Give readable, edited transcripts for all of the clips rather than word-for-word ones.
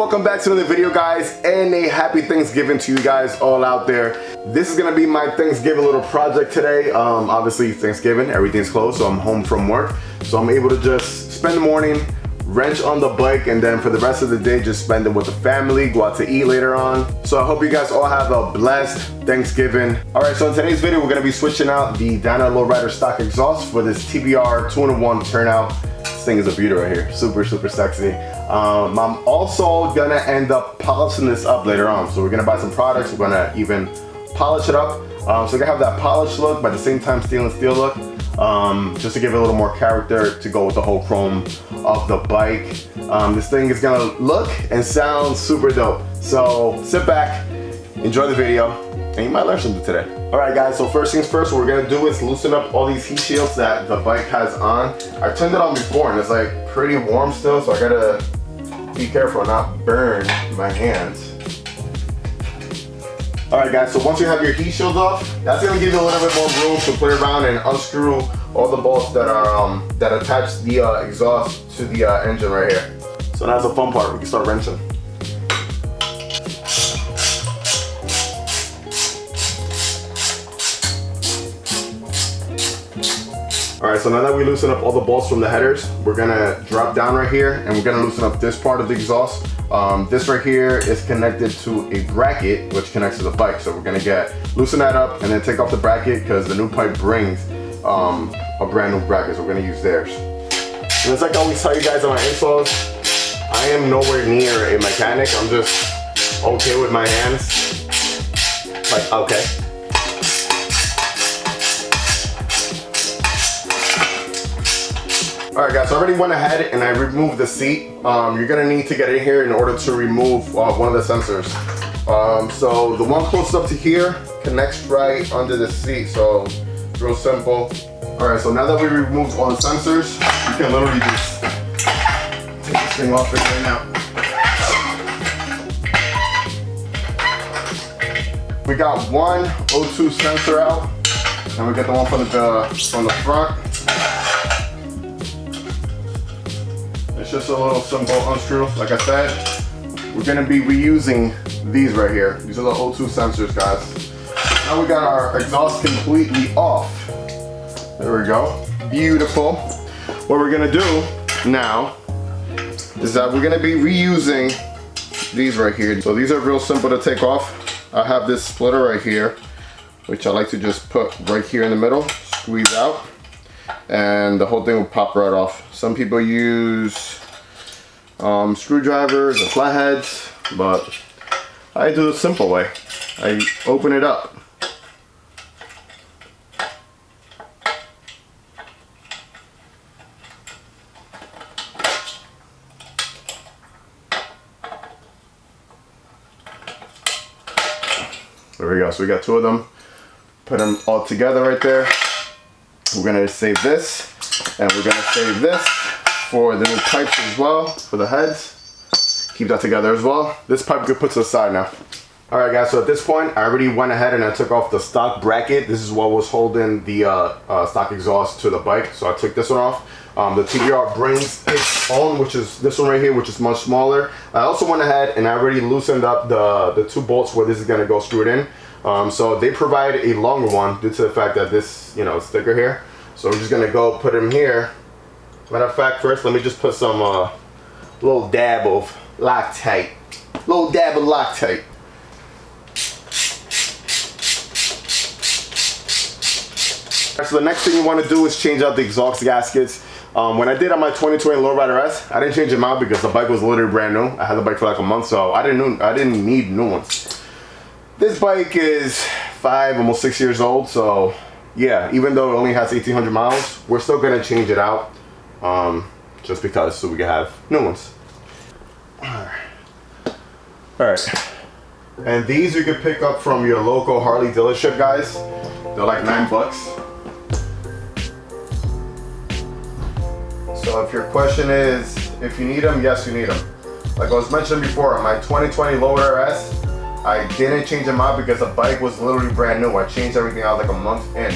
welcome back to another video, guys, and a happy Thanksgiving to you guys all out there. This is gonna be my Thanksgiving little project today. Obviously Thanksgiving, everything's closed, so I'm home from work, so I'm able to just spend the morning, wrench on the bike, and then for the rest of the day just spend it with the family, go out to eat later on. So I hope you guys all have a blessed Thanksgiving. All right, so in today's video we're gonna be switching out the Dyna lowrider stock exhaust for this TBR 2-in-1 turnout. This thing is a beauty right here, super sexy. I'm also gonna end up polishing this up later on. So we're gonna buy some products, we're gonna even polish it up. So we're gonna have that polished look, but at the same time stainless steel look. Just to give it a little more character to go with the whole chrome of the bike. This thing is gonna look and sound super dope. So sit back, enjoy the video, and you might learn something today. All right guys, so first things first, what we're gonna do is loosen up all these heat shields that the bike has on. I turned it on before and it's like pretty warm still, so I gotta be careful and not burn my hands. All right guys, so once you have your heat shields off, that's gonna give you a little bit more room to play around and unscrew all the bolts that are that attach the exhaust to the engine right here. So that's the fun part, we can start wrenching. All right, so now that we loosen up all the bolts from the headers, we're gonna drop down right here and we're gonna loosen up this part of the exhaust. This right here is connected to a bracket which connects to the bike. So we're gonna loosen that up and then take off the bracket because the new pipe brings a brand new bracket, so we're gonna use theirs. And it's like I always tell you guys on my installs, I am nowhere near a mechanic. I'm just okay with my hands. Like, okay. All right guys, so I already went ahead and I removed the seat. You're gonna need to get in here in order to remove one of the sensors. So the one closest up to here connects right under the seat, so real simple. All right, so now that we removed all the sensors, you can literally just take this thing off right now. We got one O2 sensor out, and we got the one from the front. It's just a little simple unscrew. Like I said, we're gonna be reusing these right here. These are the O2 sensors, guys. Now we got our exhaust completely off. There we go, beautiful. What we're gonna do now is that we're gonna be reusing these right here. So these are real simple to take off. I have this splitter right here, which I like to just put right here in the middle, squeeze out, and the whole thing will pop right off. Some people use screwdrivers or flatheads, but I do the simple way. I open it up. There we go, so we got two of them. Put them all together right there. We're gonna save this, and we're gonna save this for the new pipes as well, for the heads. Keep that together as well. This pipe could put to the side now. All right guys, so at this point, I already went ahead and I took off the stock bracket. This is what was holding the stock exhaust to the bike, so I took this one off. The TBR brings its own, which is this one right here, which is much smaller. I also went ahead and I already loosened up the two bolts where this is gonna go screwed in. So they provide a longer one due to the fact that this, you know, is thicker here. So we're just gonna go put them here. Matter of fact, first let me just put some little dab of Loctite. Little dab of Loctite. So the next thing you want to do is change out the exhaust gaskets. When I did on my 2020 Lowrider S, I didn't change them out because the bike was literally brand new. I had the bike for like a month, so I didn't need new ones. This bike is 5, almost 6 years old, so yeah, even though it only has 1,800 miles, we're still gonna change it out, just because, so we can have new ones. All right, and these you can pick up from your local Harley dealership, guys. They're like $9. So if your question is, if you need them, yes, you need them. Like I was mentioning before, on my 2020 Lowrider S, I didn't change them out because the bike was literally brand new. I changed everything out like a month in.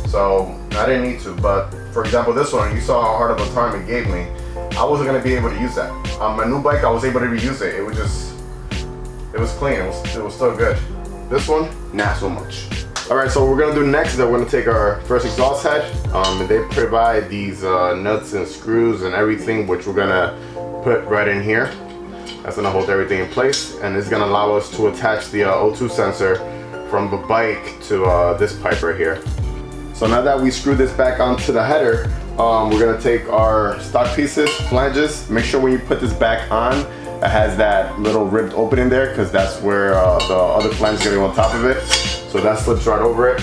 So I didn't need to, but for example, this one, you saw how hard of a time it gave me. I wasn't gonna be able to use that. On my new bike, I was able to reuse it. It was clean. It was still good. This one, not so much. All right, so what we're gonna do next is that we're gonna take our first exhaust head, and they provide these nuts and screws and everything, which we're gonna put right in here. That's gonna hold everything in place, and it's gonna allow us to attach the O2 sensor from the bike to this pipe right here. So now that we screw this back onto the header, we're gonna take our stock pieces, flanges. Make sure when you put this back on, it has that little ribbed opening there, because that's where the other flange is gonna go on top of it. So that slips right over it.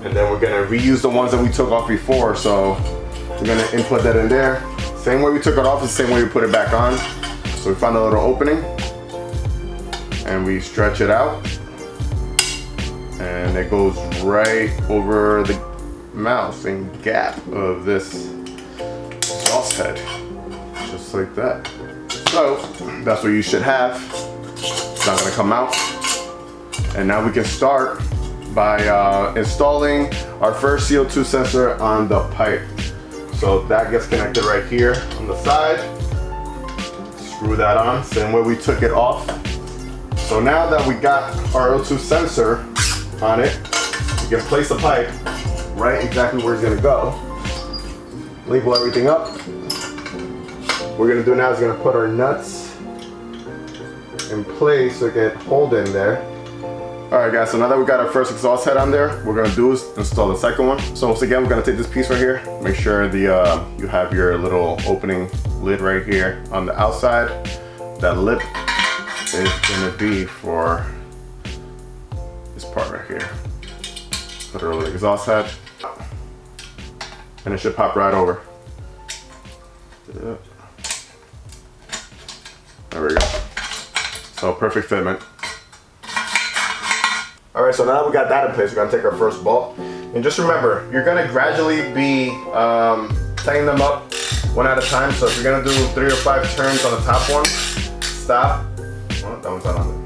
And then we're gonna reuse the ones that we took off before. So we're gonna input that in there. Same way we took it off is the same way we put it back on. So we find a little opening and we stretch it out. And it goes right over the mouth and gap of this exhaust head. Just like that. So that's what you should have. It's not gonna come out. And now we can start by installing our first CO2 sensor on the pipe. So that gets connected right here on the side. Screw that on, same way we took it off. So now that we got our O2 sensor on it, we can place the pipe right exactly where it's gonna go. Label everything up. What we're gonna do now is gonna put our nuts in place so it can hold in there. Alright guys, so now that we got our first exhaust head on there, what we're gonna do is install the second one. So once again, we're gonna take this piece right here, make sure you have your little opening lid right here on the outside. That lip is gonna be for this part right here. Put it over the exhaust head, and it should pop right over. There we go. So perfect fitment. All right, so now that we got that in place, we're gonna take our first bolt. And just remember, you're gonna gradually be tightening them up one at a time. So if you're gonna do 3 or 5 turns on the top one, stop. Oh, that one's not on there.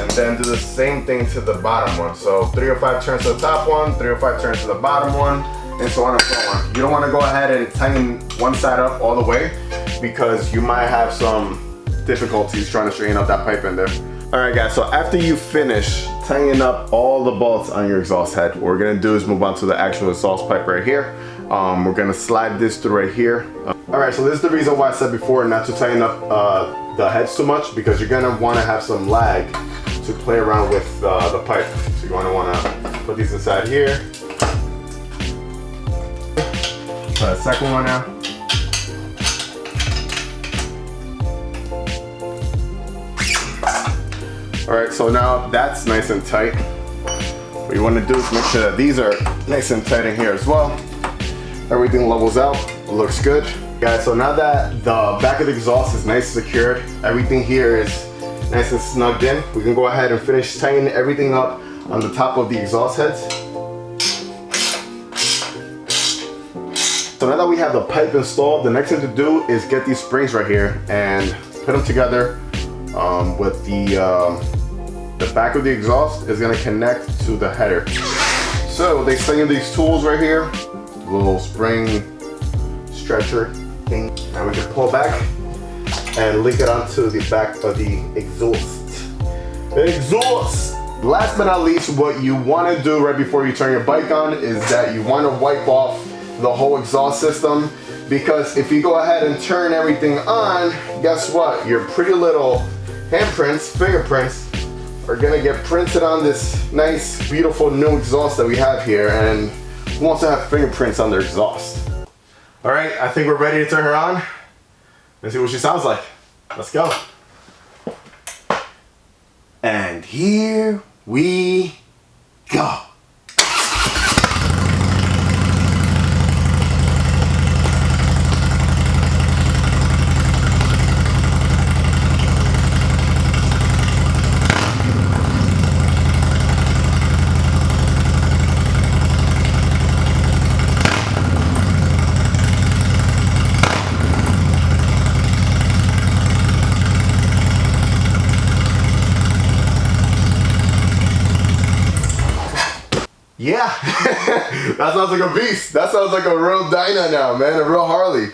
And then do the same thing to the bottom one. So 3 or 5 turns to the top one, 3 or 5 turns to the bottom one, and so on and so on. You don't want to go ahead and tighten one side up all the way, because you might have some difficulties trying to straighten out that pipe in there. All right guys, so after you finish tightening up all the bolts on your exhaust head, what we're gonna do is move on to the actual exhaust pipe right here. We're gonna slide this through right here. All right, so this is the reason why I said before not to tighten up the heads too much, because you're gonna wanna have some lag to play around with the pipe. So you're gonna wanna put these inside here. Try the second one now. All right, so now that's nice and tight. What you want to do is make sure that these are nice and tight in here as well. Everything levels out, looks good. Guys, so now that the back of the exhaust is nice and secured, everything here is nice and snugged in, we can go ahead and finish tightening everything up on the top of the exhaust heads. So now that we have the pipe installed, the next thing to do is get these springs right here and put them together with the back of the exhaust is gonna connect to the header. So they sling in these tools right here, little spring stretcher thing, and we can pull back and link it onto the back of the exhaust. Last but not least, what you want to do right before you turn your bike on is that you want to wipe off the whole exhaust system, because if you go ahead and turn everything on, guess what? Your pretty little handprints, fingerprints, are gonna get printed on this nice, beautiful new exhaust that we have here. And who wants to have fingerprints on their exhaust? All right, I think we're ready to turn her on. Let's see what she sounds like. Let's go. And here we go. yeah, that sounds like a beast. That sounds like a real Dyna now, man, a real Harley.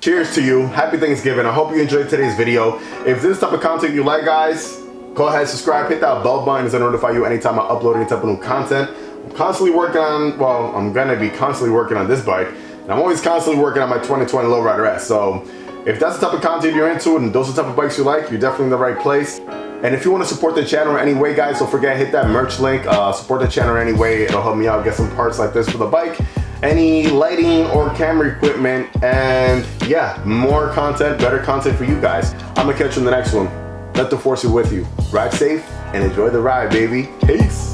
Cheers to you. Happy Thanksgiving. I hope you enjoyed today's video. If this type of content you like, guys, go ahead, subscribe, hit that bell button to notify you anytime I upload any type of new content. I'm constantly working on, well, I'm gonna be constantly working on this bike. And I'm always constantly working on my 2020 Lowrider S. So if that's the type of content you're into and those are the type of bikes you like, you're definitely in the right place. And if you want to support the channel in any way, guys, don't forget, hit that merch link. Support the channel in any way. It'll help me out get some parts like this for the bike, any lighting or camera equipment, and yeah, more content, better content for you guys. I'm gonna catch you in the next one. Let the force be with you. Ride safe and enjoy the ride, baby. Peace.